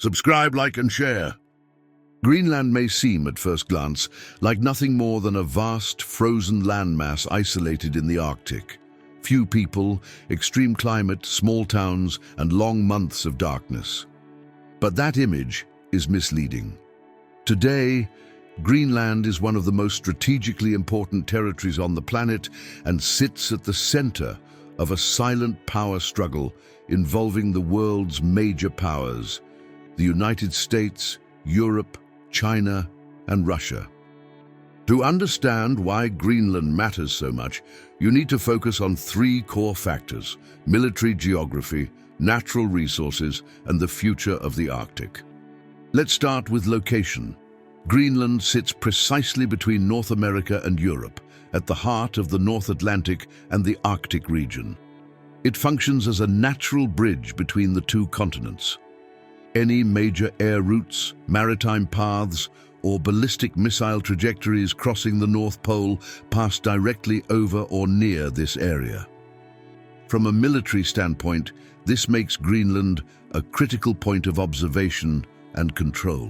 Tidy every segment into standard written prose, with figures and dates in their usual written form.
Subscribe, like, and share. Greenland may seem, at first glance, like nothing more than a vast, frozen landmass isolated in the Arctic. Few people, extreme climate, small towns, and long months of darkness. But that image is misleading. Today, Greenland is one of the most strategically important territories on the planet and sits at the center of a silent power struggle involving the world's major powers: the United States, Europe, China, and Russia. To understand why Greenland matters so much, you need to focus on three core factors: military geography, natural resources, and the future of the Arctic. Let's start with location. Greenland sits precisely between North America and Europe, at the heart of the North Atlantic and the Arctic region. It functions as a natural bridge between the two continents. Any major air routes, maritime paths, or ballistic missile trajectories crossing the North Pole pass directly over or near this area. From a military standpoint, this makes Greenland a critical point of observation and control.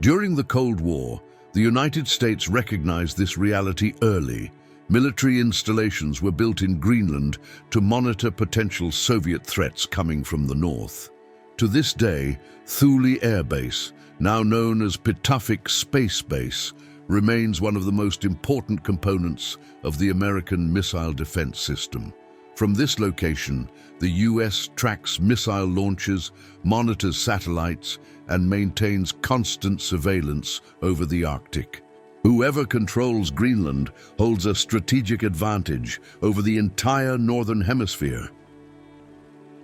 During the Cold War, the United States recognized this reality early. Military installations were built in Greenland to monitor potential Soviet threats coming from the north. To this day, Thule Air Base, now known as Pituffik Space Base, remains one of the most important components of the American missile defense system. From this location, the U.S. tracks missile launches, monitors satellites, and maintains constant surveillance over the Arctic. Whoever controls Greenland holds a strategic advantage over the entire Northern Hemisphere.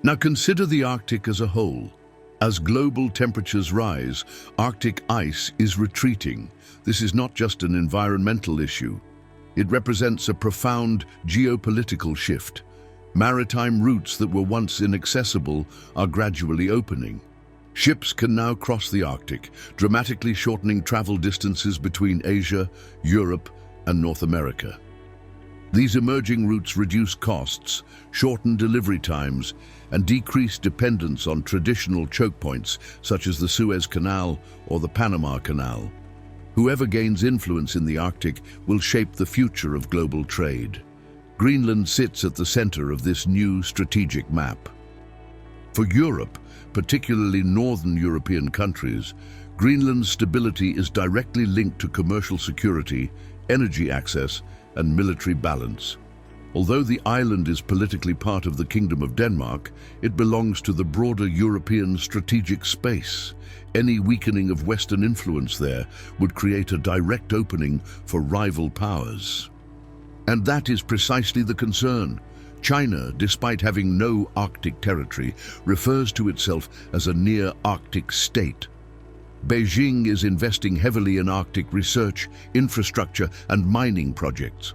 Now consider the Arctic as a whole. As global temperatures rise, Arctic ice is retreating. This is not just an environmental issue. It represents a profound geopolitical shift. Maritime routes that were once inaccessible are gradually opening. Ships can now cross the Arctic, dramatically shortening travel distances between Asia, Europe, and North America. These emerging routes reduce costs, shorten delivery times, and decrease dependence on traditional choke points such as the Suez Canal or the Panama Canal. Whoever gains influence in the Arctic will shape the future of global trade. Greenland sits at the center of this new strategic map. For Europe, particularly northern European countries, Greenland's stability is directly linked to commercial security, energy access, and military balance. Although the island is politically part of the Kingdom of Denmark, it belongs to the broader European strategic space. Any weakening of Western influence there would create a direct opening for rival powers. And that is precisely the concern. China, despite having no Arctic territory, refers to itself as a near-Arctic state. Beijing is investing heavily in Arctic research, infrastructure, and mining projects.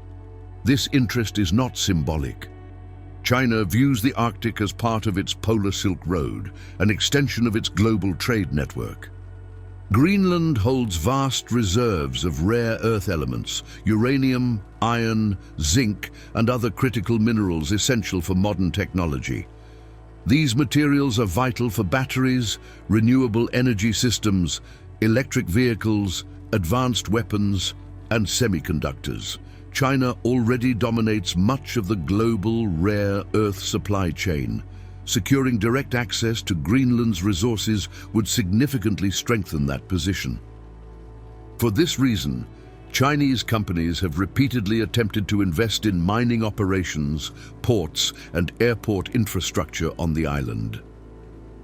This interest is not symbolic. China views the Arctic as part of its Polar Silk Road, an extension of its global trade network. Greenland holds vast reserves of rare earth elements, uranium, iron, zinc, and other critical minerals essential for modern technology. These materials are vital for batteries, renewable energy systems, electric vehicles, advanced weapons, and semiconductors. China already dominates much of the global rare earth supply chain. Securing direct access to Greenland's resources would significantly strengthen that position. For this reason, Chinese companies have repeatedly attempted to invest in mining operations, ports, and airport infrastructure on the island.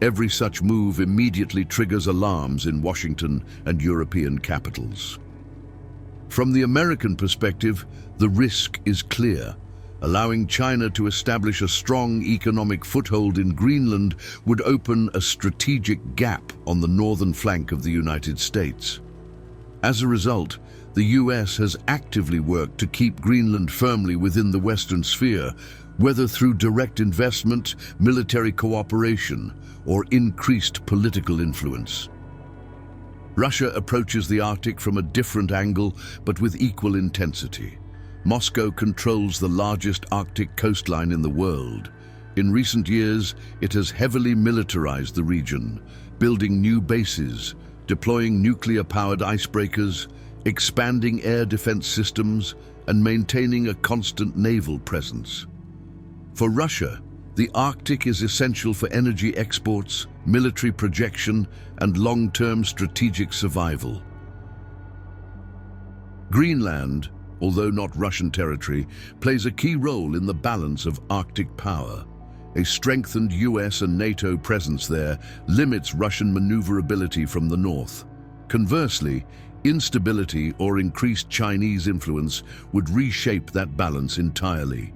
Every such move immediately triggers alarms in Washington and European capitals. From the American perspective, the risk is clear. Allowing China to establish a strong economic foothold in Greenland would open a strategic gap on the northern flank of the United States. As a result, the US has actively worked to keep Greenland firmly within the Western sphere, whether through direct investment, military cooperation, or increased political influence. Russia approaches the Arctic from a different angle, but with equal intensity. Moscow controls the largest Arctic coastline in the world. In recent years, it has heavily militarized the region, building new bases, deploying nuclear-powered icebreakers, expanding air defense systems, and maintaining a constant naval presence. For Russia, the Arctic is essential for energy exports, military projection, and long-term strategic survival. Greenland, although not Russian territory, plays a key role in the balance of Arctic power. A strengthened US and NATO presence there limits Russian maneuverability from the north. Conversely, instability or increased Chinese influence would reshape that balance entirely.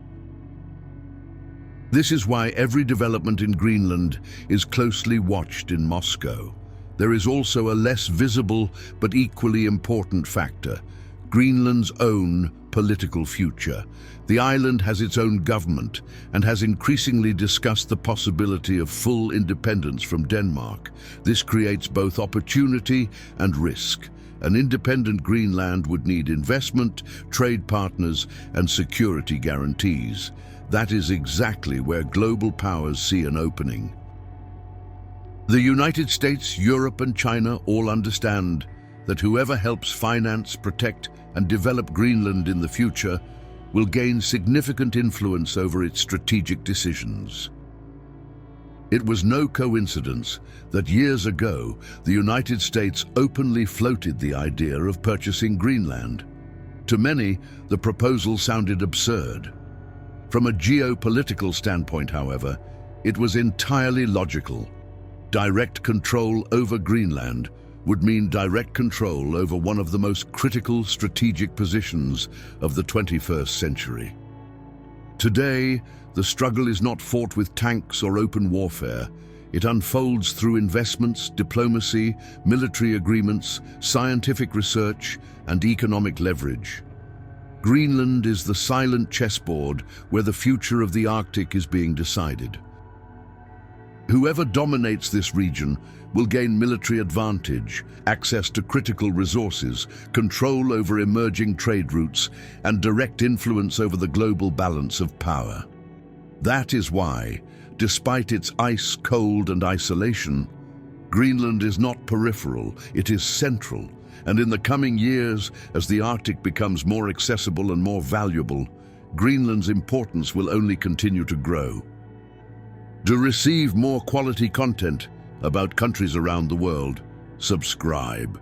This is why every development in Greenland is closely watched in Moscow. There is also a less visible but equally important factor: Greenland's own political future. The island has its own government and has increasingly discussed the possibility of full independence from Denmark. This creates both opportunity and risk. An independent Greenland would need investment, trade partners, and security guarantees. That is exactly where global powers see an opening. The United States, Europe, and China all understand that whoever helps finance, protect, and develop Greenland in the future will gain significant influence over its strategic decisions. It was no coincidence that years ago, the United States openly floated the idea of purchasing Greenland. To many, the proposal sounded absurd. From a geopolitical standpoint, however, it was entirely logical. Direct control over Greenland would mean direct control over one of the most critical strategic positions of the 21st century. Today, the struggle is not fought with tanks or open warfare. It unfolds through investments, diplomacy, military agreements, scientific research, and economic leverage. Greenland is the silent chessboard where the future of the Arctic is being decided. Whoever dominates this region will gain military advantage, access to critical resources, control over emerging trade routes, and direct influence over the global balance of power. That is why, despite its ice, cold, and isolation, Greenland is not peripheral, it is central. And in the coming years, as the Arctic becomes more accessible and more valuable, Greenland's importance will only continue to grow. To receive more quality content about countries around the world, subscribe.